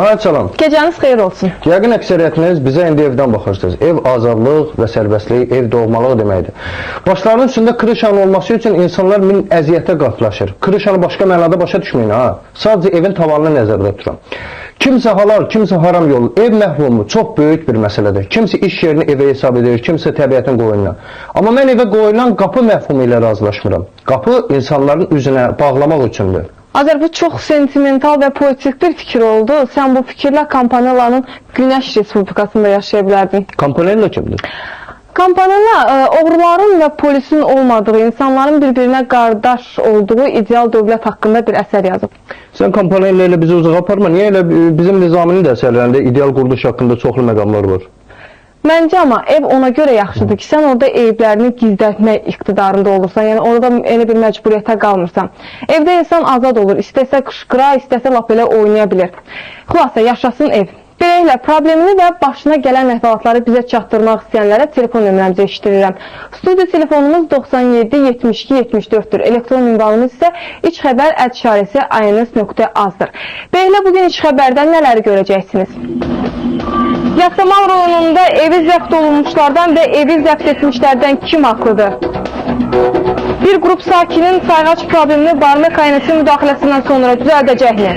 Nəhayət salam. Gecəniz xeyir olsun. Yəqin əksəriyyətiniz bizə indi evdən baxırsınız. Ev azadlıq və sərbəstlik, ev doğmalıq deməkdir. Başlarının üstündə krişanın olması üçün insanlar min əziyyətə qatlaşır. Krişanı başqa mənada başa düşməyin ha. Sadəcə evin tavanını nəzərdə tuturam. Kimsə halal, kimsə haram yolu. Ev məhvumu çox böyük bir məsələdir. Kimsə iş yerini evə hesab edir, kimsə təbiətin qoyununa. Amma mən evə qoyulan qapı məhvumu ilə razılaşmıram. Qapı insanların üzünə bağlamaq üçündür. Azər, bu çox sentimental və poetik bir fikir oldu. Sən bu fikirlə Kampanelanın Günəş Respublikasında yaşaya bilərdin. Kampanella kimdir? Kampanella oğruların və polisin olmadığı, insanların bir-birinə qardaş olduğu ideal dövlət haqqında bir əsər yazıb. Sən Kampanella ilə bizi uzağa aparma. Niyə elə bizim Nizaminin də əsərlərində ideal quruluş haqqında çoxlu məqamlar var? Məncə amma ev ona görə yaxşıdır ki, sən orada eyiblərini gizlətmək iqtidarında olursan, yəni orada elə bir məcburiyyətə qalmırsan. Evdə insan azad olur, istəsə qışqıra, istəsə lap elə oynaya bilir. Xülasə, yaşasın ev. Beləliklə, problemini və başına gələn əhvalatları bizə çatdırmaq istəyənlərə telefon nömrəmizi eşitdirirəm. Studiyo telefonumuz 97 72 74'dür. Elektron ünvanımız isə icxəbər@ins.az-dır. Beləliklə, bugün iç xəbərdən nələri görəcəksiniz? Yasamal rayonunda evi zəbt olunmuşlardan və evi zəbt etmişlərdən kim haqlıdır? Bir qrup sakinin sayğac problemini barma kaynası müdaxiləsindən sonra düzəldəcəkmi?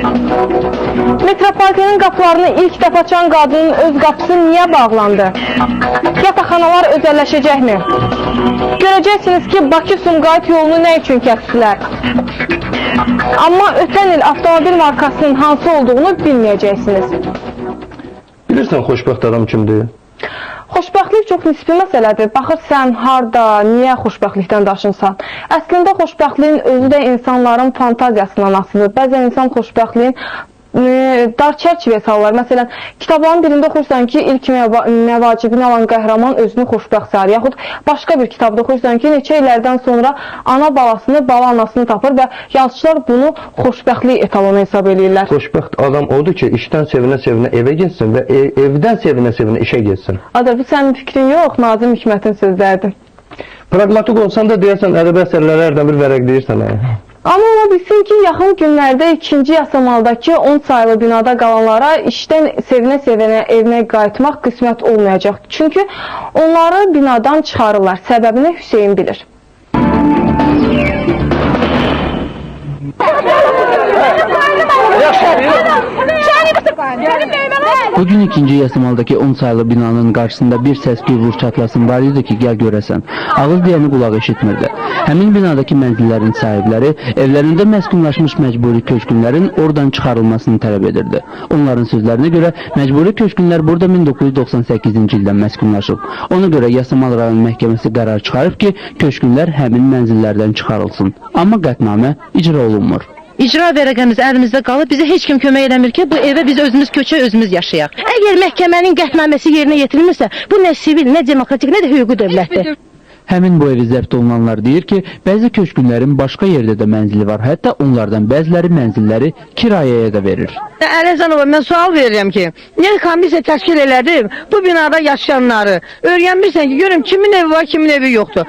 Metropolitenin qapılarını ilk dəfə açan qadının öz qapısı niyə bağlandı? Yataqxanalar özəlləşəcəkmi? Görəcəksiniz ki, Bakı-Sumqayıt yolunu nə üçün kəsdilər? Amma ötən il avtomobil markasının hansı olduğunu bilməyəcəksiniz. Bilirsən xoşbəxt adam kimdir? Xoşbəxtlik çox nisbi məsələdir. Baxır sən harda, niyə xoşbəxtlikdən daşınsan? Əslində xoşbəxtliyin özü də insanların fantaziyasından asılıdır. Bəzən insan xoşbəxtliyin dar çərçivəyə salırlar. Məsələn, kitabların birində oxuyursan ki, ilk məvacibini alan qəhrəman özünü xoşbəxt sayır. Yaxud başqa bir kitabda oxuyursan ki, neçə illərdən sonra ana balasını, bala anasını tapır və yazıçılar bunu xoşbəxtlik etalonu hesab edirlər. Xoşbəxt adam odur ki, işdən sevinə-sevinə evə getsin və evdən sevinə-sevinə işə getsin. Adər, bu sənin fikrin yox, Nazim Hikmətin sözləridir. Pragmatik olsan da deyəsən, ədəbi əsərləri hərdən bir vərəqləyirsən. Amma ola bilsin ki, yaxın günlərdə 2-ci Yasamaldakı 10 sayılı binada qalanlara işdən sevinə-sevinə evinə qayıtmaq qismət olmayacaq. Çünki onları binadan çıxarırlar. Səbəbini Hüseyin bilir. Bugün 2-ci Yasamaldakı 10 sayılı binanın qarşısında bir səs vur çatlasın var idi ki, gəl görəsən. Ağız deyəni qulaq eşitmirdi. Həmin binadakı mənzillərin sahibləri evlərində məskunlaşmış məcburi köçkünlərin oradan çıxarılmasını tələb edirdi. Onların sözlərinə görə məcburi köçkünlər burada 1998-ci ildən məskunlaşıb. Ona görə Yasamal rayon məhkəməsi qərar çıxarıb ki, köçkünlər həmin mənzillərdən çıxarılsın. Amma qətnamə icra olunmur. İcra vərəqəmiz əlimizdə qalıb, bizə heç kim kömək eləmir ki, bu evə biz özümüz köçək, özümüz yaşayaq. Əgər məhkəmənin qətnaməsi yerinə yetirilmirsə, bu nə sivil, nə demokratik, nə də hüquqi dövlətdir. Həmin bu evi zəbt olunanlar deyir ki, bəzi köçkünlərin başqa yerdə də mənzili var. Hətta onlardan bəziləri mənzilləri kirayəyə də verir. Əlhəzənova, mən sual verirəm ki, niyə komissiya təşkil elədim bu binada yaşayanları? Öyrənmirsən ki, görüm kimin evi var, kimin evi yoxdur.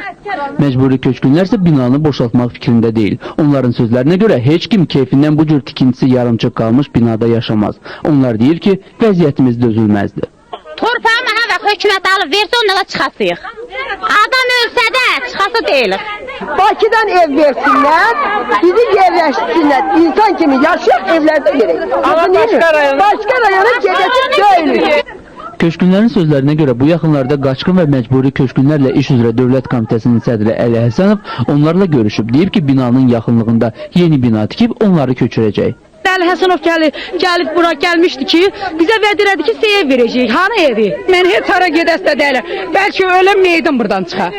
Məcburi köçkünlər isə binanı boşaltmaq fikrində deyil. Onların sözlərinə görə heç kim keyfindən bu cür tikintisi yarımçıq qalmış binada yaşamaz. Onlar deyir ki, vəziyyətimiz dözülməzdir. Torpağımı hava hökumət alıb versə onlara çıxasıyıq. Adam ölsə də çıxası deyilik. Bakıdan ev versinlər, bizi yerləşdirsinlər. İnsan kimi yaşayaq evlərdə verək. Amma başqa rayona gedəcək deyilik. Köçkünlərin sözlərinə görə bu yaxınlarda qaçqın və məcburi köçkünlərlə iş üzrə Dövlət Komitəsinin sədri Əli Həsənov onlarla görüşüb. Deyib ki, binanın yaxınlığında yeni bina tikib onları köçürəcək. Əli Həsənov gəlib bura gəlmişdi ki, bizə vəd ki, size ev verəcəyik. Hanı evi? Mən heç hara gedəsə deyirəm. Bəlkə öləm meydan buradan çıxar.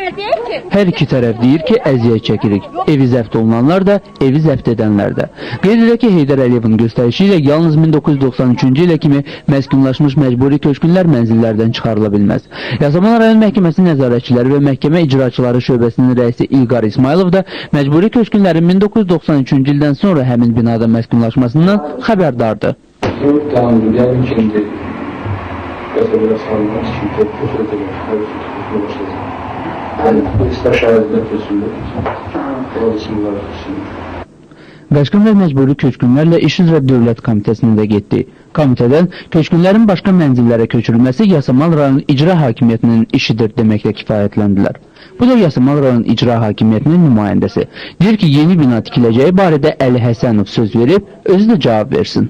Hər iki tərəf deyir ki, əziyyət çəkirik. Evi zəbt olunanlar da, evi zəbt edənlər də. Qeyd edək ki, Heydər Əliyevin göstərişi ilə yalnız 1993-cü ilə kimi məskunlaşmış məcburi köçkünlər mənzillərdən çıxarıla bilməz. Yasamal rayon məhkəməsinin nəzarətçiləri və məhkəmə icraçıları şöbəsinin rəisi İlqar İsmailov da məcburi köçkünlərin 1993-cü ildən sonra həmin binada məskunlaşmasından xəbərdardır. Qaçqın və Məcburi Köçkünlərlə İş üzrə Dövlət Komitəsinə də getdi. Komitədən köçkünlərin başqa mənzillərə köçürülməsi Yasamal rayon İcra Hakimiyyətinin işidir deməklə kifayətləndilər. Bu da Yasamal rayon İcra Hakimiyyətinin nümayəndəsi. Deyir ki, yeni bina tikiləcəyi barədə Əli Həsənov söz verib, özü də cavab versin.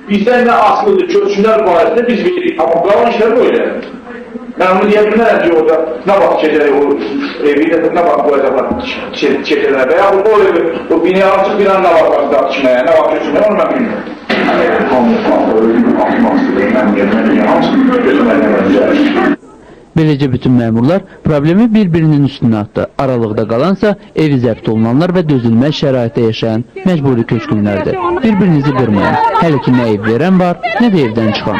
Bizdən nə asılıdır, köçkünlər barəsində biz veririk. Amma qalan işlər böyle. Ben onu diyebilirəm ki, orada ne vaxt keçərək o evi, ne vaxt qoyacaqlar keçərlər və ya o evi, o binaya açıq bir an ne vaxt başlayacaq tikməyə, ne vaxt köçürməyə, onu mən bilmirəm. Beləcə bütün məmurlar problemi bir-birinin üstünə atdı. Aralıqda qalansa evi zəbt olunanlar və dözülməz şəraitdə yaşayan məcburi köçkünlərdir. Bir-birinizi qırmayın. Hələ ki nə ev verən var, nə də evdən çıxan.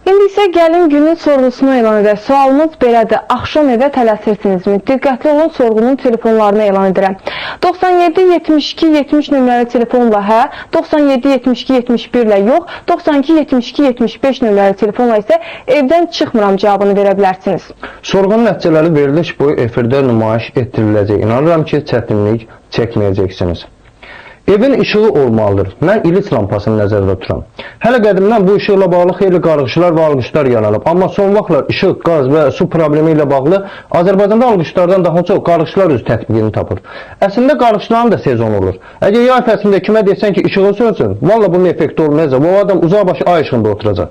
İndi isə gəlin günün sorğusunu elan edək. Sualımız belədir. Axşam evə tələsirsinizmi? Diqqətli olun, sorğunun telefonlarını elan edirəm. 97 72 70 nömrəli telefonla hə, 97 72 71 ilə yox, 92 72 75 nömrəli telefonla isə evdən çıxmıram cavabını verə bilərsiniz. Sorğunun nəticələri veriliş boyu efirdə nümayiş etdiriləcək. İnanıram ki, çətinlik çəkməyəcəksiniz. Evin işığı olmalıdır. Mən iliç lampasını nəzərdə tuturam. Hələ qədimdən bu işıqla bağlı xeyli qarğışlar və alqışlar yaranıb. Amma son vaxtlar işıq, qaz və su problemi ilə bağlı Azərbaycanda alqışlardan daha çox qarğışlar öz tətbiqini tapır. Əslində qarğışların da sezon olur. Əgər yay fəslində kimə desən ki, işığı sönsün, valla bunun effekti olmayacaq. Bu adam uzaqbaşı ay işığında oturacaq.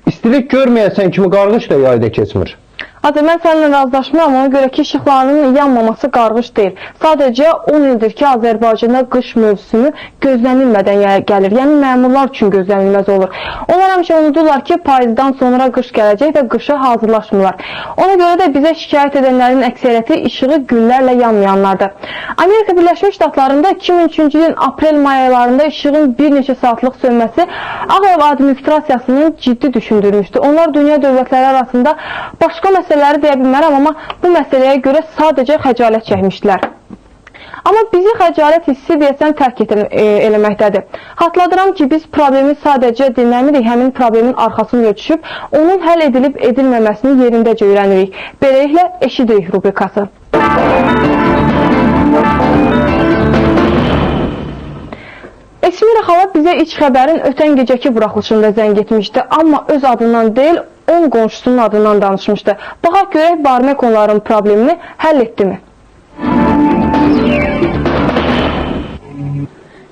İstilik görməyəsən kimi qarğış da yayda keçmir. Azər, mən səninlə razılaşmıram, ona görə ki, işıqlarının yanmaması qarğış deyil. Sadəcə 10 ildir ki, Azərbaycanda qış mövsümü gözlənilmədən gəlir. Yəni, məmurlar üçün gözlənilməz olur. Onlar həmişə unudurlar ki, payızdan sonra qış gələcək və qışa hazırlaşmırlar. Ona görə də bizə şikayət edənlərin əksəriyyəti işığı günlərlə yanmayanlardır. Amerika Birləşmiş Ştatlarında 2003-cü ilin aprel-may aylarında işığın bir neçə saatlıq sönməsi Ağ Ev administrasiyasının ciddi düşündürmüşdü. Onlar dünya dövlətləri arasında başqa məsələləri deyə bilmərəm, amma bu məsələyə görə sadəcə xəcalət çəkmişdilər. Amma bizi xəcalət hissi deyəsən tərk eləməkdədir. Hatırladıram ki, biz problemi sadəcə dinləmirik, həmin problemin arxasını ölçüşüb, onun həll edilib edilməməsini yerindəcə öyrənirik. Beləliklə, eşidirik rubrikası. Esmira xala bizə iç xəbərin ötən gecəki buraxılışında zəng etmişdi, amma öz adından deyil, 10 qonşusunun adından danışmışdı. Baxaq görək Barmek onların problemini həll etdi mi?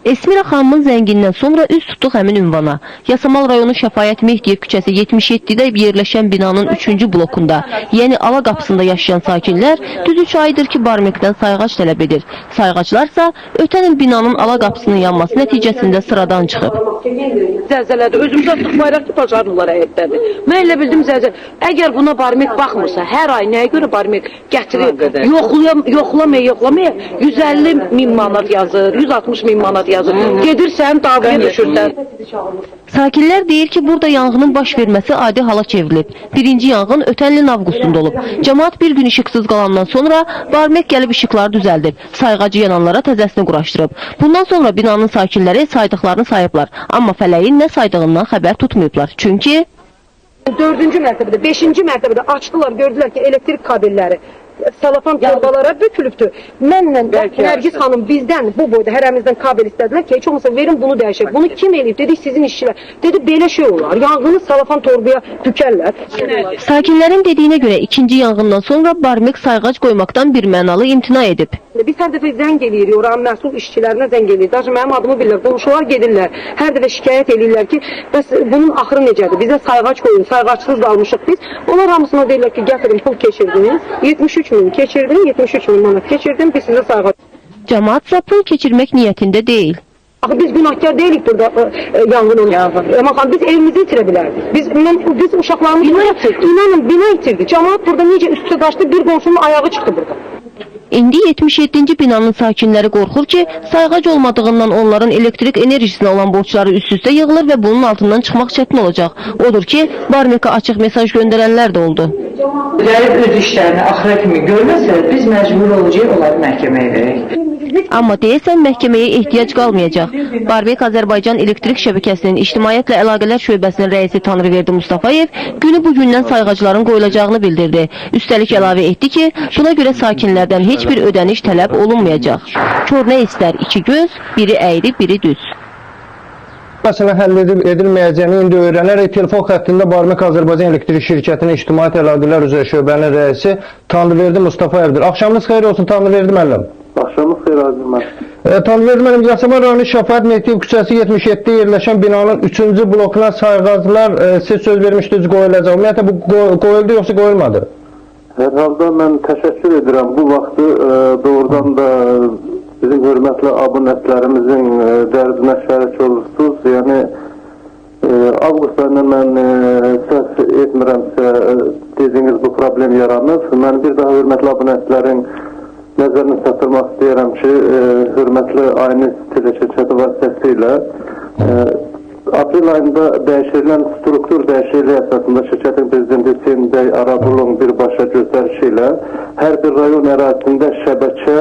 Esmira xanımın zəngindən sonra üz tutduq həmin ünvana. Yasamal rayonu Şəfayət Mehdiyev küçəsi 77-də yerləşən binanın 3-cü blokunda, yəni ala qapısında yaşayan sakinlər düz 3 aydır ki, Barmekdən sayğac tələb edir. Sayğaclarsa ötən il binanın ala qapısının yanması nəticəsində sıradan çıxıb. Zəlzələdir. Özümüz atdıq bayraq ki, bacarırlar həyətdədir. Mən elə bildim zəlzələ. Əgər buna Barmek baxmırsa, hər ay nəyə görə Barmek gətirir? Yoxlamaya 150 min manat yazır, 160 min manat yazır. Gedirsən, davaya düşürsən. Sakinlər deyir ki, burada yanğının baş verməsi adi hala çevrilib. Birinci yanğın ötən ilin avqustunda olub. Cəmaat bir gün işıqsız qalandan sonra Barmek gəlib işıqları düzəldib. Sayğacı yananlara təzəsini quraşdırıb. Bundan sonra binanın sakinləri saydıqlarını sayıblar. Amma fələyin nə saydığından xəbər tutmayıblar. Çünki 4-cü mərtəbədə, 5-ci mərtəbədə açdılar, gördülər ki, elektrik kabelləri salafan torbalara bükülübdür. Mənlə Nərgiz xanım bizdən bu boyda hərəmizdən kabel istədilər ki, heç olmasa verin bunu dəyişək. Bunu kim eləyib? Dedik sizin işçilər. Dedi belə şey olar. Yanğını salafan torbaya bükərlər. Sakinlərin dediyinə görə ikinci yanğından sonra Barmek sayğac qoymaqdan bir mənalı imtina edib. Biz hər dəfə zəng eləyirik, oranın məsul işçilərinə zəng eləyirik. Daha mənim adımı bilirlər, qonşular gedirlər. Hər dəfə şikayət eləyirlər ki, bəs bunun axırı necədir? Bizə sayğac qoyun, sayğacsız qalmışıq biz. Onlar hamısına deyirlər ki, gətirin pul keçirdiniz. 73 min keçirdim, 73 min manat keçirdim, biz sizə sayğac. Cəmaatsa pul keçirmək niyyətində deyil. Axı biz günahkar deyilik burada yanğın olur. Amma biz evimizi itirə bilərdik. Biz uşaqlarımızı inanın bina itirdik. Cəmaat burada necə üstə qaçdı, bir qonşunun ayağı çıxdı burada. İndi 77-ci binanın sakinləri qorxur ki, sayğac olmadığından onların elektrik enerjisinə olan borçları üst-üstə yığılır və bunun altından çıxmaq çətin olacaq. Odur ki, Barmekə açıq mesaj göndərənlər də oldu. Gəlib öz işlərini axıra kimi görməsə, biz məcbur olacağıq onları məhkəməyə verək. Amma deyəsən məhkəməyə ehtiyac qalmayacaq. Barbek Azərbaycan Elektrik Şəbəkəsinin İctimaiyyətlə Əlaqələr Şöbəsinin rəisi Tanrıverdi Mustafayev günü bugündən sayğacların qoyulacağını bildirdi. Üstəlik əlavə etdi ki, buna görə sakinlərdən heç bir ödəniş tələb olunmayacaq. Kör nə istər iki göz, biri əyri, biri düz. Məsələ həll edilməyəcəyini indi öyrənərək telefon xəttində Barbek Azərbaycan Elektrik Şirkətinin İctimaiyyət Əlaqələr üzrə şöbənin rəisi Tanrıverdi Mustafayevdir. Axşamınız xeyir olsun Tanrıverdi müəllim. Axşamınız xeyir Azim müəllim. Tanrıverdi müəllim, Yasamal rayonu Şəfaət Mehdiyev küçəsi 77-də yerləşən binanın 3-cü blokuna sayğaclar siz söz vermişdiniz qoyulacaq. Ümumiyyətlə bu qoyuldu yoxsa qoyulmadı? Hər halda mən təşəkkür edirəm. Bu vaxtı doğrudan da bizim hörmətli abunətlərimizin dərdinə şərik olursunuz. Yəni, avqust ayında mən səhv etmirəmsə, dediyiniz bu problem yaranır. Mən bir daha hörmətli abunətlərin nəzərini çatdırmaq istəyirəm ki, hörmətli Ayniz teleşirkəti vasitəsilə aprel ayında dəyişirilən struktur dəyişikliyi əsasında şirkətin prezidenti Hüseyin bəy Arabulun birbaşa göstərişi ilə hər bir rayon ərazisində şəbəkə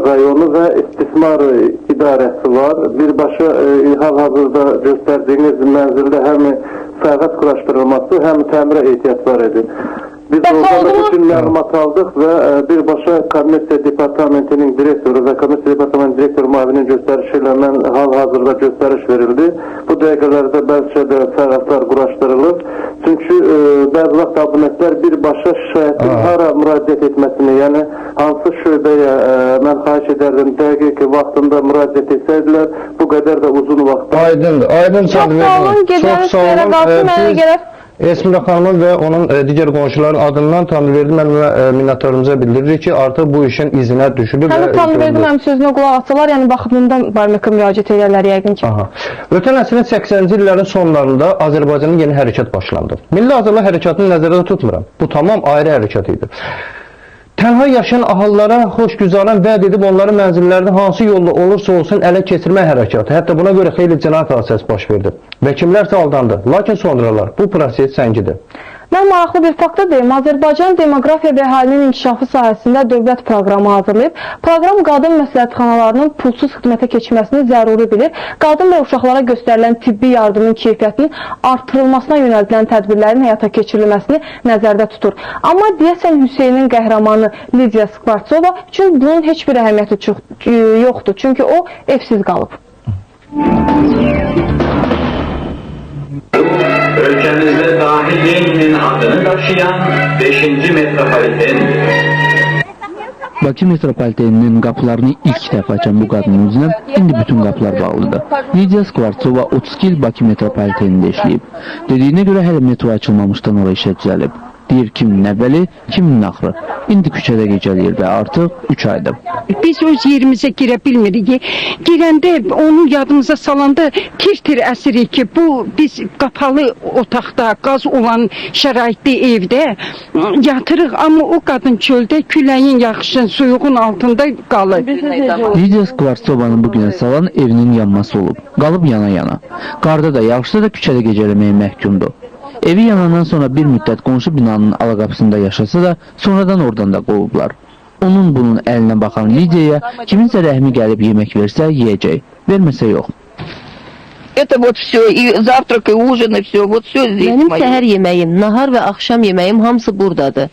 rayonu və istismar idarəsi var. Birbaşa hal-hazırda göstərdiyiniz mənzildə həm sayğac quraşdırılması, həm təmirə ehtiyac var idi. Biz orada bütün məlumat aldıq və birbaşa Kommersiya Departamentinin direktoru və Kommersiya Departamentinin direktoru müavinin göstərişi ilə mən hal-hazırda göstəriş verildi. Bu dəqiqələrdə bəlkə də sayğaclar quraşdırılır. Çünki bəzi vaxt abunətlər birbaşa şikayətin hara müraciət etməsini, yəni hansı şöbəyə mən xahiş edərdim dəqiq vaxtında müraciət etsəydilər, bu qədər də uzun vaxt. Aydındır. Aydın Çox sağ olun. Esmira xanımın və onun digər qonşuların adından Tanrıverdi müəllimə minnətdarlığımızı bildiririk ki, artıq bu işin izinə düşülür. Hələ Tanrıverdi müəllim sözünə qulaq atsalar, yəni baxımından Barbekə müraciət edirlər yəqin ki. Ötən əsrin 80-ci illərin sonlarında Azərbaycanın yeni hərəkat başlandı. Milli Azadlıq hərəkatını nəzərdə tutmuram. Bu tamam ayrı hərəkat idi. Tənha yaşayan ahıllara xoşgüzaran vəd edib onların mənzillərini hansı yolla olursa olsun ələ keçirmək hərəkatı. Hətta buna görə xeyli cinayət hadisəsi baş verdi. Vəkillərsə aldandı. Lakin sonralar bu proses səngidir. Mən maraqlı bir fakta deyim. Azərbaycan demografiya və əhalinin inkişafı sahəsində dövlət proqramı hazırlayıb. Proqram qadın məsləhətxanalarının pulsuz xidmətə keçməsini zəruri bilir. Qadın və uşaqlara göstərilən tibbi yardımın keyfiyyətinin artırılmasına yönəldilən tədbirlərin həyata keçirilməsini nəzərdə tutur. Amma deyəsən Hüseynin qəhrəmanı Lidiya Skvartsova üçün bunun heç bir əhəmiyyəti yoxdur. Çünki o evsiz qalıb. Ülkemizde dahi Lenin'in adını taşıyan 5. metropolitendir. Bakı metropoliteninin qapılarını ilk dəfə açan bu qadının üzünə indi bütün qapılar bağlıdır. Lidiya Skvartsova 32 il Bakı metropolitenində işləyib. Dediyinə görə hələ metro açılmamışdan oraya işə düzəlib. Deyir kimin əvvəli, kimin axırı. İndi küçədə gecələyir və artıq 3 aydır. Biz öz yerimizə girə bilmirik. Girəndə onu yadımıza salanda tir-tirəsirik ki, bu biz qapalı otaqda, qaz olan şəraitli evdə yatırıq. Amma o qadın çöldə küləyin yaxşın, suyuğun altında qalır. Lidiya Skvartsovanın bugünə salan evinin yanması olub. Qalıb yana-yana. Qarda da, yağışda da küçədə gecələməyə məhkumdur. Evi yanandan sonra bir müddət qonşu binanın alaqapısında yaşasa da, sonradan oradan da qovublar. Onun bunun əlinə baxan Lidiyaya kiminsə rəhmi gəlib yemək versə yeyəcək, verməsə yox. Mənim səhər yeməyim, nahar və axşam yeməyim hamısı buradadır.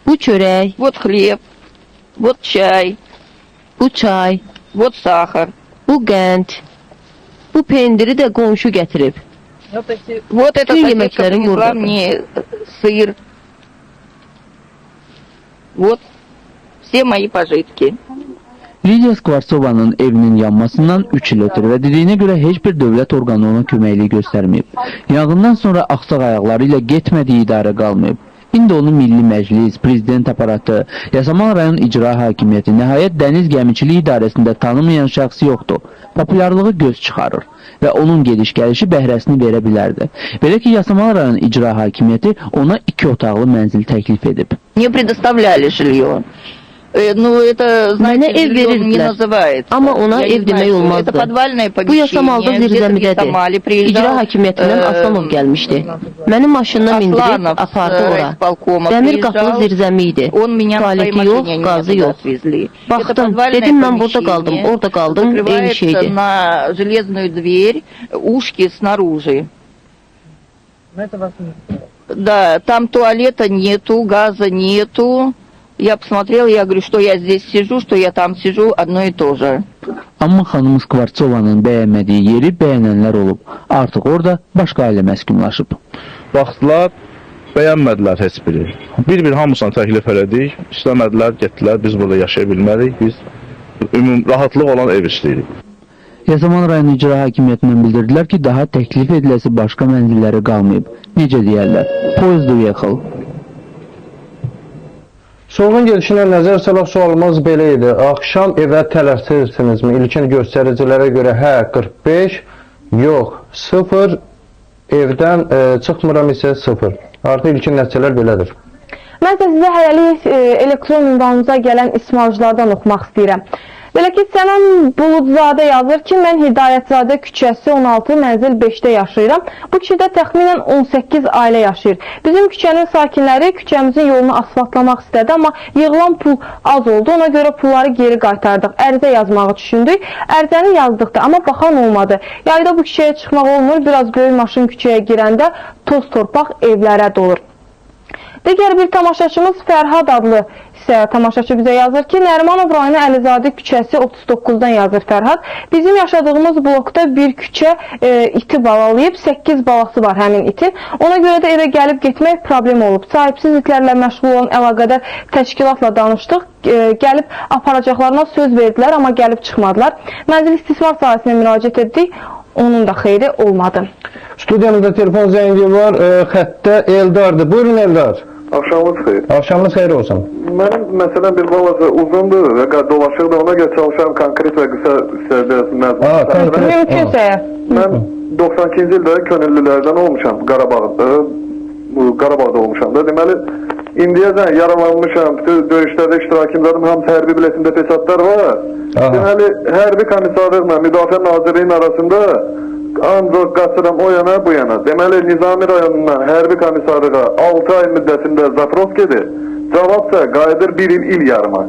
Bu çörək, bu çay, bu qənd, bu pendiri də qonşu gətirib. Bütün yeməklərim buradadır. Сыр. Вот все мои пожитки. Lidiya Skvartsovanın evinin yanmasından 3 il ötür və dediyinə görə heç bir dövlət orqanı ona köməklik göstərməyib. Yanğından sonra axsaq ayaqları ilə getmədiyi idarə qalmayıb. İndi onu Milli Məclis, Prezident aparatı, Yasamal rayon İcra Hakimiyyəti, nəhayət Dəniz Gəmiçiliyi İdarəsində tanımayan şəxs yoxdur. Populyarlığı göz çıxarır və onun gediş-gəlişi bəhrəsini verə bilərdi. Belə ki, Yasamal rayon İcra Hakimiyyəti ona 2 otaqlı mənzil təklif edib. Мне предоставляли жилье. Ну, это, Mənə знаете, ev жильем не verirdilər. называется. Amma ona Я не ev знаю, demək что olmazdı. Это подвальное Bu помещение. yasamalda zirzəmidədir. İcra hakimiyyətindən Aslanov gəlmişdi. Mənim maşınla mindirib apardı ora. Dəmir qapılı zirzəmi idi. Он меня на своей Tualeti yox, машине qazı туда yox. отвезли. Baxdım, Это подвальное dedim mən burada qaldım, помещение. orada qaldım, eyni Закрывается şeydir. на железную дверь, ушки снаружи. Да, там туалета нету, газа нету. Я посмотрела, я говорю, что я здесь сижу, что я там сижу, одно и то же. Amma xanım Skvartsovanın bəyənmədiyi yeri bəyənənlər olub. Artıq orada başqa ailə məskunlaşıb. Baxdılar, bəyənmədilər heç biri. Bir-bir hamısını təklif elədik, istəmədilər, getdilər, biz burada yaşaya bilmərik, biz rahatlıq olan ev istəyirik. Yasamal rayon icra hakimiyyətindən bildirdilər ki, daha təklif ediləsi başqa mənzilləri qalmayıb. Necə deyərlər? Poyezd uyaqıl. Sorğun gedişinə nəzər salaq sualımız belə idi. Axşam evə tələsirsinizmi? İlkin göstəricilərə görə hə 45, yox 0, evdən çıxmıram isə 0. Artıq ilkin nəticələr belədir. Mən də sizə hələlik elektron ünvanımıza gələn ismarcılardan oxumaq istəyirəm. Belə ki, Sənan Buludzadə yazır ki, mən Hidayətzadə küçəsi 16, mənzil 5-də yaşayıram. Bu küçədə təxminən 18 ailə yaşayır. Bizim küçənin sakinləri küçəmizin yolunu asfaltlamaq istədi, amma yığılan pul az oldu. Ona görə pulları geri qaytardıq. Ərizə yazmağı düşündük. Ərizəni yazdıqda, amma baxan olmadı. Yayda bu küçəyə çıxmaq olmur. Biraz böyük maşın küçəyə girəndə toz torpaq evlərə dolur. Digər bir tamaşaçımız Fərhad adlı tamaşaçı bizə yazır ki, Nərimanov rayonu Əlizadə küçəsi 39-dan yazır Fərhad. Bizim yaşadığımız blokda bir küçə iti balalayıb, 8 balası var həmin itin. Ona görə də evə gəlib getmək problem olub. Sahibsiz itlərlə məşğul olan əlaqədar təşkilatla danışdıq. Gəlib aparacaqlarına söz verdilər, amma gəlib çıxmadılar. Mənzil istismar sahəsinə müraciət etdik. Onun da xeyri olmadı. Studiyamızda telefon zəngi var. Xəttdə Eldardır. Buyurun Eldar. Axşamınız xeyir. Axşamınız xeyir olsun. Mənim məsələn bir balaca uzundur və dolaşıq da ona görə çalışıram konkret və qısa hissədə məzmun. Mümkünsə. Mən 92-ci ildə könüllülərdən olmuşam Qarabağda. Qarabağda olmuşam da. Deməli, indiyəcən yaralanmışam, bütün döyüşlərdə iştirakimlərim hamısı hərbi biletində peçatlar var. Deməli, hərbi komissarlıqla Müdafiə Nazirliyinin arasında ancaq qaçıram o yana bu yana. Deməli, Nizami rayonundan hərbi komissarlığa 6 ay müddətində zaпрос gedir. Cavabsa qayıdır 1 il yarıma.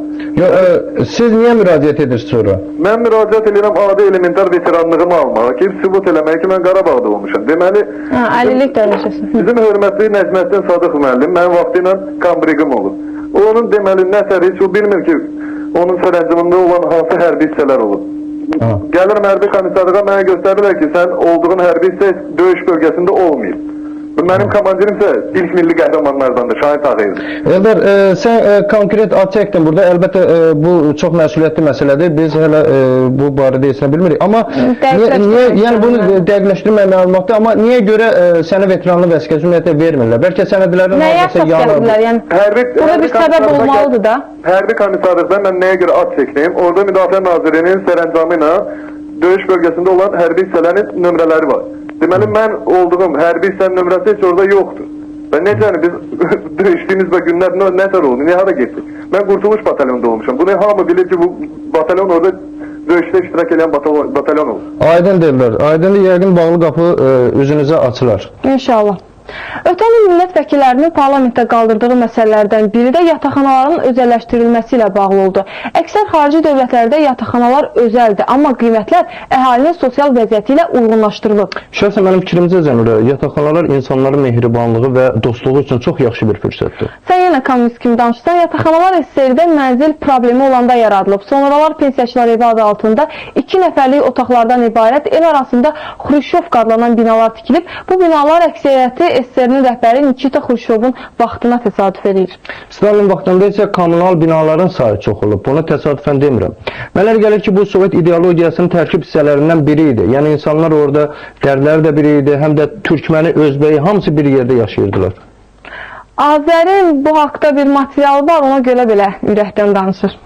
Siz niyə müraciət edirsiniz sonra? Mən müraciət edirəm adi elementar veteranlığımı almağa ki, sübut eləmək ki, mən Qarabağda olmuşam. Deməli, 50-lik dərəcəsi. Bizim hörmətli Nəcməddin Sadıq müəllim mənim vaxtı ilə kambrigim olub. Onun deməli nəsəri heç o bilmir ki, onun sərəncamında olan hansı hərbi hissələr olub. Gəlir hərbi komissarlığa mənə göstərirlər ki, sən olduğun hərbi hissə döyüş bölgəsində olmayıb. Mənim komandirim isə ilk milli qəhrəmanlardandır, Şahid Ağayev. Eldar, sən konkret ad çəkdin burada. Əlbəttə, bu çox məsuliyyətli məsələdir. Biz hələ bu barədə heç nə bilmirik. Amma yəni bunu dəqiqləşdirmək məlumatdır. Amma niyə görə sənə veteranlıq vəsiqəsi ümumiyyətlə vermirlər? Bəlkə sənədlərin nəyə əsas gəldilər? Yəni, burada bir səbəb olmalıdır da. Hərbi komissarlıqda mən nəyə görə ad çəkdim? Orada Müdafiə Nazirliyinin sərəncamı ilə döyüş bölgəsində olan hərbi hissələrin nömrələri var. Deməli, mən olduğum hərbi hissənin nömrəsi heç orada yoxdur. Və necəni biz döyüşdüyümüz və günlər nətər oldu, niyə hara getdik? Mən Qurtuluş batalyonunda olmuşam. Bunu hamı bilir ki, bu batalyon orada döyüşdə iştirak edən batalyon olur. Aydın deyirlər. Aydın yəqin bağlı qapı üzünüzə açılar. İnşallah. Ötən il millət vəkillərinin parlamentdə qaldırdığı məsələlərdən biri də yataqxanaların özəlləşdirilməsi ilə bağlı oldu. Əksər xarici dövlətlərdə yataqxanalar özəldir, amma qiymətlər əhalinin sosial vəziyyəti ilə uyğunlaşdırılıb. Şəxsən mənim fikrimcə Zəmrə, yataqxanalar insanların mehribanlığı və dostluğu üçün çox yaxşı bir fürsətdir. Sən yenə kommunist kimi danışsan, yataqxanalar SSR-də mənzil problemi olanda yaradılıb. Sonralar pensiyaçılar evi adı altında 2 nəfərlik otaqlardan ibarət el arasında Xruşovka adlanan binalar tikilib. Bu binalar əksəriyyəti SSR-nin rəhbəri Nikita Xruşovun vaxtına təsadüf edir. Stalin vaxtında isə kommunal binaların sayı çox olub. Bunu təsadüfən demirəm. Mənə gəlir ki, bu Sovet ideologiyasının tərkib hissələrindən biri idi. Yəni insanlar orada dərdləri də biri idi, həm də türkməni, özbəyi hamısı bir yerdə yaşayırdılar. Azərin bu haqda bir material var, ona görə belə ürəkdən danışır.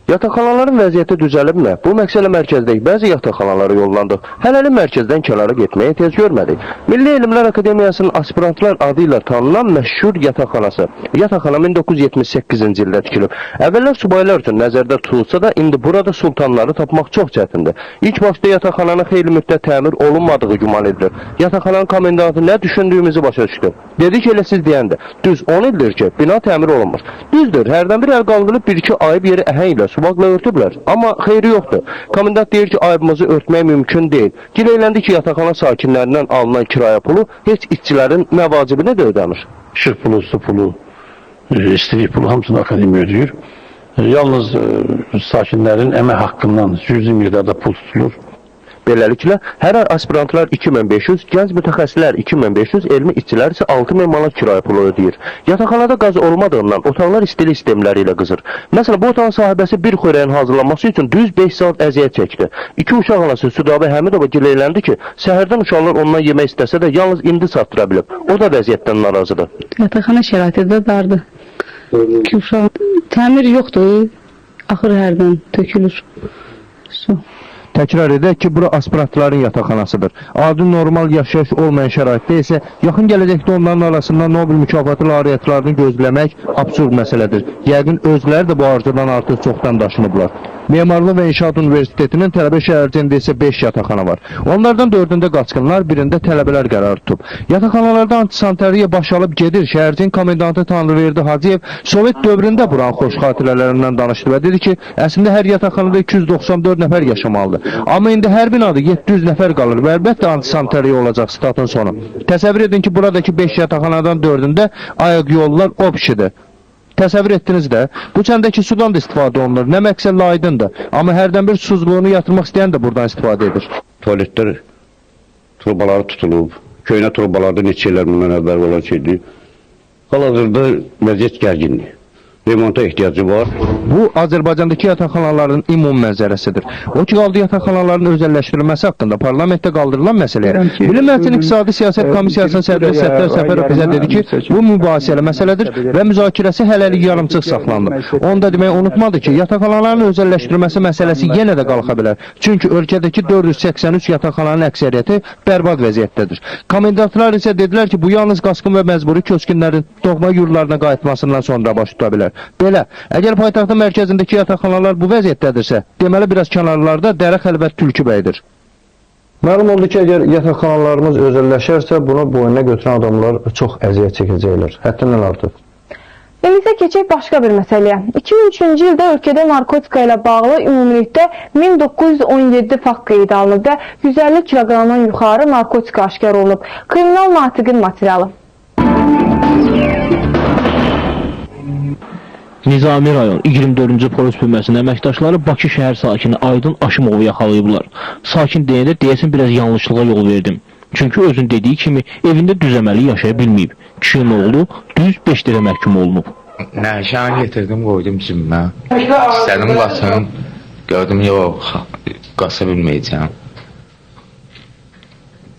Yataqxanaların vəziyyəti düzəlibmi? Bu məqsədlə mərkəzdəki bəzi yataqxanalara yollandıq. Hələlik mərkəzdən kənara getməyə ehtiyac görmədik. Milli Elmlər Akademiyasının aspirantlar adı ilə tanınan məşhur yataqxanası. Yataqxana 1978-ci ildə tikilib. Əvvəllər subaylar üçün nəzərdə tutulsa da, indi burada sultanları tapmaq çox çətindir. İlk başda yataqxananın xeyli müddət təmir olunmadığı güman edilir. Yataqxananın komendantı nə düşündüyümüzü başa düşdü. Dedi ki, elə siz deyəndə, düz 10 ildir ki, bina təmir olunmur. Düzdür, hərdən bir əl qaldırıb 1-2 ayıb yeri əhəng ilə subaqla örtüblər. Amma xeyri yoxdur. Komendant deyir ki, ayıbımızı örtmək mümkün deyil. Gileyləndi ki, yataqxana sakinlərindən alınan kirayə pulu heç işçilərin məvacibini də ödəmir. İşıq pulu, su pulu, istilik pulu hamısını akademiya ödəyir. Yalnız sakinlərin əmək haqqından cüzi miqdarda pul tutulur. Beləliklə, hər ay aspirantlar 2500, gənc mütəxəssislər 2500, elmi işçilər isə 6000 manat kirayə pulu ödəyir. Yataqxanada qaz olmadığından otaqlar istilik sistemləri ilə qızır. Məsələn, bu otağın sahibəsi bir xörəyin hazırlanması üçün düz 5 saat əziyyət çəkdi. 2 uşaq anası Südabə Həmidova gileyləndi ki, səhərdən uşaqlar ondan yemək istəsə də yalnız indi çatdıra bilib. O da vəziyyətdən narazıdır. Yataqxana şəraiti də dardır. 2 uşaq təmir yoxdur. Axır hərdən tökülür su. Təkrar edək ki, bura aspirantların yataqxanasıdır. Adi normal yaşayış olmayan şəraitdə isə yaxın gələcəkdə onların arasında Nobel mükafatı laureatlarını gözləmək absurd məsələdir. Yəqin özləri də bu arzudan artıq çoxdan daşınıblar. Memarlıq və İnşaat Universitetinin tələbə şəhərciyində isə 5 yataqxana var. Onlardan 4-ündə qaçqınlar, birində tələbələr qərar tutub. Yataqxanalarda antisantariya baş alıb gedir. Şəhərciyin komendantı Tanrıverdi Hacıyev Sovet dövründə buranın xoş xatirələrindən danışdı və dedi ki, əslində hər yataqxanada 294 nəfər yaşamalıdır. Amma indi hər binada 700 nəfər qalır və əlbəttə antisantariya olacaq statın sonu. Təsəvvür edin ki, buradakı 5 yataqxanadan 4-ündə ayaq yollar opşidir. Təsəvvür etdiniz də, bu çəndəki sudan da istifadə olunur. Nə məqsədlə aydındır. Amma hərdən bir susuzluğunu yatırmaq istəyən də buradan istifadə edir. Tualetlər turbaları tutulub. Köynə turbalarda neçə illər bundan əvvəl olan şeydir. Hal-hazırda vəziyyət gərgindir. Remonta ehtiyacı var. Bu, Azərbaycandakı yataqxanaların ümum mənzərəsidir. O ki, qaldı yataqxanaların özəlləşdirilməsi haqqında parlamentdə qaldırılan məsələyə. Bilim Məhcin İqtisadi Siyasət Komissiyasının sədri Səttar Səfərov bizə dedi ki, bu mübahisəli məsələdir və müzakirəsi hələlik yarımçıq saxlandı. Onu da demək unutmadı ki, yataqxanaların özəlləşdirilməsi məsələsi yenə də qalxa bilər. Çünki ölkədəki 483 yataqxananın əksəriyyəti bərbad vəziyyətdədir. Komendantlar isə dedilər ki, bu yalnız qaçqın və məcburi köçkünlərin doğma yurtlarına qayıtmasından sonra baş tuta bilər. Belə, əgər paytaxtın mərkəzindəki yataqxanalar bu vəziyyətdədirsə, deməli biraz kənarlarda Dərə Xəlvət Tülkübəydir. Məlum oldu ki, əgər yataqxanalarımız özəlləşərsə, bunu boyuna götürən adamlar çox əziyyət çəkəcəklər. Həddindən artıq. İndi isə keçək başqa bir məsələyə. 2003-cü ildə ölkədə narkotika ilə bağlı ümumilikdə 1917 fakt qeydə alınıb və 150 kiloqramdan yuxarı narkotika aşkar olunub. Kriminal natiqin materialı. Nizami rayon 24-cü polis bölməsinin əməkdaşları Bakı şəhər sakini Aydın Aşımovu yaxalayıblar. Sakin deyəndə deyəsin biraz yanlışlığa yol verdim. Çünki özün dediyi kimi evində düzəməli yaşaya bilməyib. Kişinin oğlu düz 5 dəfə məhkum olunub. Nəşanı getirdim, qoydum cibimə. İstədim qaçım, gördüm yox, qaça bilməyəcəm.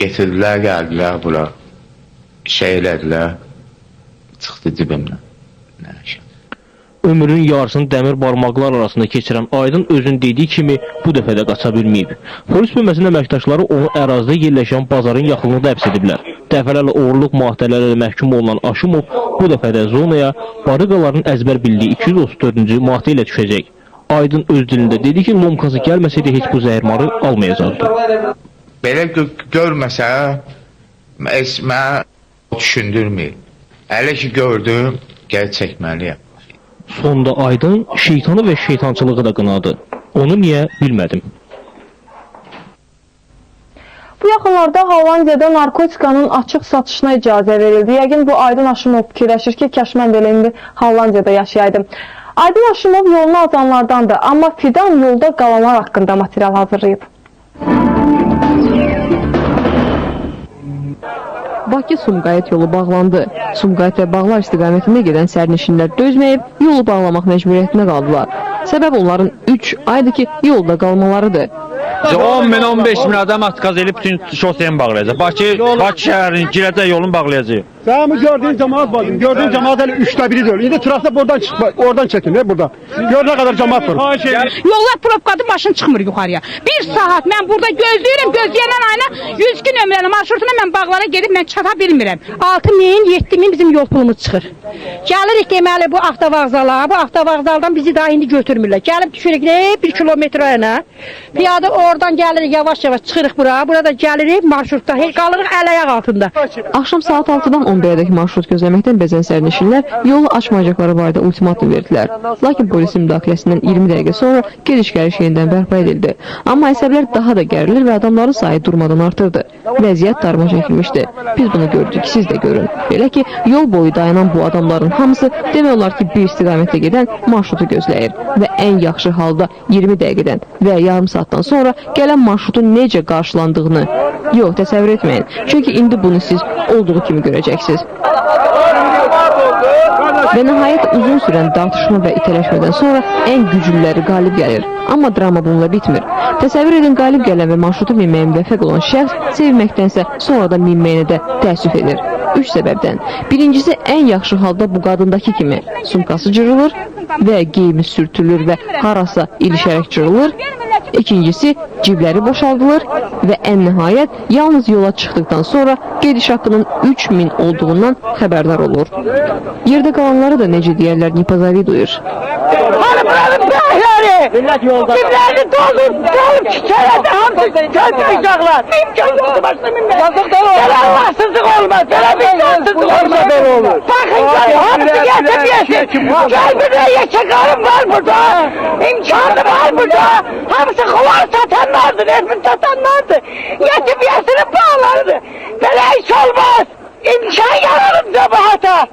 Getirdilər, gəldilər bura, şey elədilər, çıxdı cibimdən. Nəşan. Ömrünün yarısını dəmir barmaqlar arasında keçirən Aydın özün dediyi kimi bu dəfə də qaça bilməyib. Polis bölməsinin əməkdaşları onu ərazidə yerləşən bazarın yaxınlığında həbs ediblər. Dəfələrlə oğurluq maddələri ilə məhkum olunan Aşımov bu dəfə də zonaya barıqaların əzbər bildiyi 234-cü maddə ilə düşəcək. Aydın öz dilində dedi ki, lomkası gəlməsəydi heç bu zəhərmarı almayacaqdı. Belə görməsə, mənə düşündürməyib. Hələ ki gördüm, gəl çəkməliyəm. Sonda Aydın şeytanı və şeytançılığı da qınadı. Onu niyə bilmədim. Bu yaxınlarda Hollandiyada narkotikanın açıq satışına icazə verildi. Yəqin bu Aydın Aşımov fikirləşir ki, kaş mən belə indi Hollandiyada yaşayaydım. Aydın Aşımov yolunu azanlardandır, amma Fidan yolda qalanlar haqqında material hazırlayıb. Bakı-Sumqayıt yolu bağlandı. Sumqayıt və Bağlar istiqamətində gedən sərnişinlər dözməyib, yolu bağlamaq məcburiyyətinə qaldılar. Səbəb onların 3 aydır ki, yolda qalmalarıdır. 10 min, 15 min adam atqaz edib bütün şoseyini bağlayacaq. Bakı şəhərini girəcək yolunu bağlayacaq. Sen bu gördüğün cemaat var. Gördüğün cemaat hele 1/3 diyor. Şimdi trafik oradan çekin ne burada. Gör ne kadar cemaat var. Yollar propkadır, maşın çıxmır yuxarıya. Bir saat mən burada gözləyirəm, gözləyənən ayına 102 nömrəli marşrutuna mən bağlara gedib mən çata bilmirəm. 6000, 7000 bizim yol pulumuz çıxır. Gəlirik deməli bu avtovağzala, bu avtovağzaldan bizi daha indi götürmürlər. Gəlib düşürük 1 kilometrə. Piyada oradan gəlirik yavaş-yavaş çıxırıq bura. Burada gəlirik marşrutda, qalırıq əl-ayaq altında. Axşam saat 6-dan 11-ədək marşrut gözləməkdən bezən sərnişinlər yolu açmayacaqları barədə ultimatum verdilər. Lakin polisin müdaxiləsindən 20 dəqiqə sonra gediş-gəliş yenidən bərpa edildi. Amma əsəblər daha da gərilir və adamların sayı durmadan artırdı. Vəziyyət darma çəkilmişdi. Biz bunu gördük, siz də görün. Belə ki, yol boyu dayanan bu adamların hamısı demək olar ki, bir istiqamətdə gedən marşrutu gözləyir və ən yaxşı halda 20 dəqiqədən və yarım saatdan sonra gələn marşrutun necə qarşılandığını təsəvvür etməyin. Çünki indi bunu siz olduğu kimi görəcəksiniz. Və nəhayət uzun sürən tartışma və itələşmədən sonra ən güclüləri qalib gəlir. Amma drama bununla bitmir. Təsəvvür edin, qalib gələn və marşrutu minməyə müvəffəq olan şəxs sevməkdənsə sonradan minməyinə də təəssüf edir. 3 səbəbdən. Birincisi, ən yaxşı halda bu qadındakı kimi sumkası cırılır və geyimi sürtülür və harasa ilişərək cırılır. İkincisi, cibləri boşaldılır və ən nəhayət yalnız yola çıxdıqdan sonra gediş haqqının 3000 olduğundan xəbərdar olur. Yerdə qalanları da necə deyərlər Nipazavi duyur. Hani buranın bəyləri, ciblərini dolub çiçələdi, hamısı kötürəcəklər. İmkan yoxdur başına minmək. Belə Allahsızlıq olmaz, belə vicdansızlıq olmaz. Bakın görün, hamısı yetim. Gel burada yeçə qarım var burada, imkanı var burada. Hamısı xuvar satanlardır, esmin satanlardır. Yetim yesinin bağlarıdır. Belə iş olmaz. İmkan yaranır cəbahata.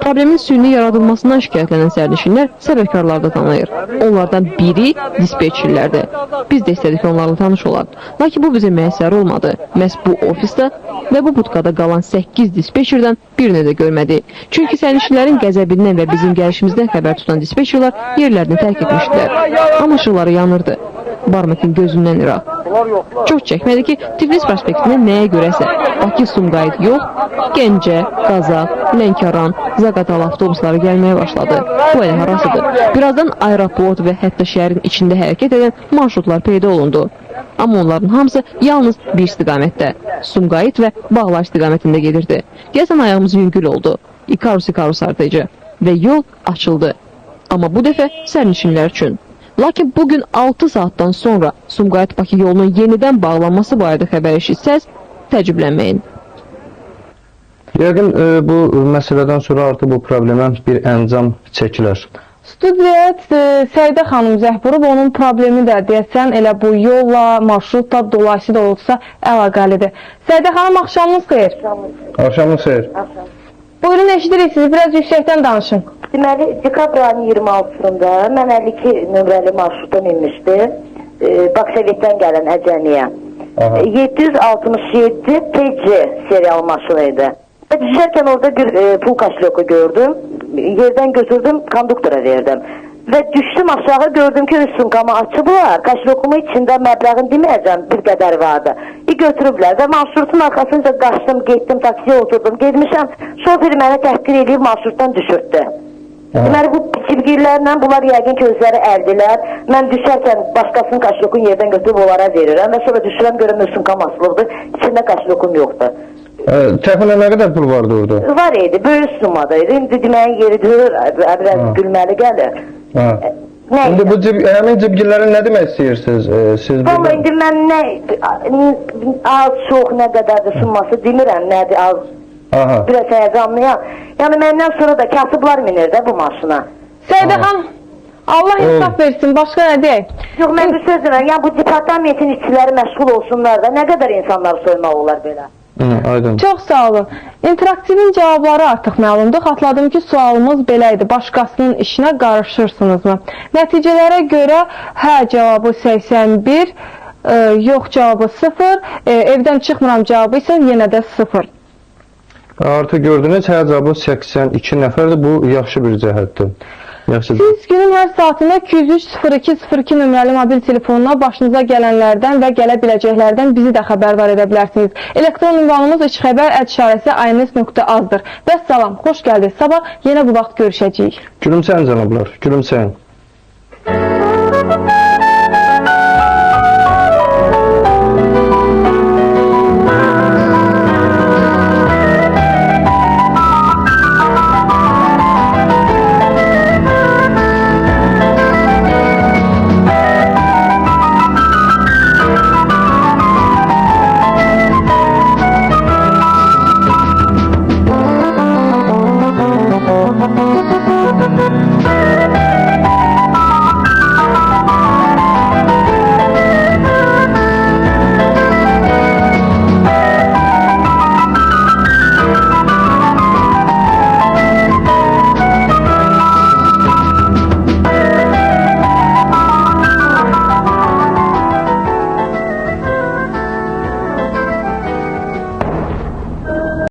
Problemin süni yaradılmasından şikayətlənən sərnişinlər səbəbkarlarda tanıyır. Onlardan biri dispetçerlərdir. Biz də istədik onlarla tanış olaq. Lakin bu bizə müəssər olmadı. Məhz bu ofisdə və bu budkada qalan 8 dispetçerdən birini də görmədi. Çünki sərnişinlərin qəzəbindən və bizim gəlişimizdən xəbər tutan dispetçerlər yerlərini tərk etmişdilər. Amma ışıqları yanırdı. Barmetin gözündən iraq. Çox çəkmədi ki, Tiflis prospektindən nəyə görəsə Bakı-Sumqayıt yox, Gəncə, Qazax, Lənkəran, Zaqatala avtobusları gəlməyə başladı. Bu elə harasıdır. Birazdan aeroport və hətta şəhərin içində hərəkət edən marşrutlar peyda olundu. Amma onların hamısı yalnız bir istiqamətdə, Sumqayıt və Bağlar istiqamətində gedirdi. Deyəsən ayağımız yüngül oldu. İkarus artıcı və yol açıldı. Amma bu dəfə sərnişinlər üçün. Lakin bugün 6 saatdan sonra Sumqayıt-Bakı yolunun yenidən bağlanması barədə xəbər eşitsəz, təəccüblənməyin. Yəqin bu məsələdən sonra artıq bu problemə bir əncam çəkilər. Studiyat Səidə xanım Zəhburov, onun problemi də deyəsən elə bu yolla, marşrutla, dolayısı da olsa əlaqəlidir. Səidə xanım, axşamınız xeyir. Axşamınız xeyir. Buyurun, eşidirik sizi, biraz yüksəkdən danışın. Deməli, dekabr ayının 26-sında mən 52 nömrəli marşruta minmişdim, Baksovetdən gələn Əcəniyə. 767 PC serial maşınıydı. Düşərkən orada bir pul kaşloku gördüm, yerdən götürdüm, konduktora verdim. Və düşdüm aşağı, gördüm ki, üst sumkamı açıblar, kaşlokumun içində məbləğin deməyəcəm bir qədər vardı. Götürüblər və marşrutun arxasınca qaçdım, getdim, taksiyə oturdum, gedmişəm, şoferi mənə təhqir edib marşrutdan düşürtdü. Deməli, bu cibgirlərlə bunlar yəqin ki, özləri əldilər. Mən düşərkən başqasının kaşlokun yerdən götürüb onlara verirəm və sonra düşürəm, görəm, üst sumkam asılıqdır, içində kaşlokum yoxdur. Təxminən nə qədər pul vardı orada? Var idi, böyük sumadaydı. İndi deməyin yeridir, biraz gülməli gəlir. İndi bu həmin cibgirləri nə demək istəyirsiniz? Amma indi mən nə az, çox, nə qədərdir sunması demirəm, nədir az, biraz həyəcanlıyam. Yəni məndən sonra da kasıblar minir də bu maşına. Səidə xan, Allah insaf versin, başqa nə deyək? Yox, mən bir söz deyirəm, yəni bu departamentin işçiləri məşğul olsunlar da, nə qədər insanları soymaq olar belə? Çox sağ olun. İnteraktivin cavabları artıq məlumdur. Xatladım ki, sualımız belə idi. Başqasının işinə qarışırsınızmı? Nəticələrə görə hə cavabı 81, yox cavabı 0, evdən çıxmıram cavabı isə yenə də 0. Artıq gördünüz, hə cavabı 82 nəfərdir. Bu yaxşı bir cəhətdir. Yaxşıdır. Siz günün hər saatında 203-0202 nömrəli mobil telefonuna başınıza gələnlərdən və gələ biləcəklərdən bizi də xəbərdar edə bilərsiniz. Elektron ünvanımız @ins.az-dır. Və salam, xoş gəldiniz. Sabah yenə bu vaxt görüşəcəyik. Gülümsəyin cənablar, gülümsəyin.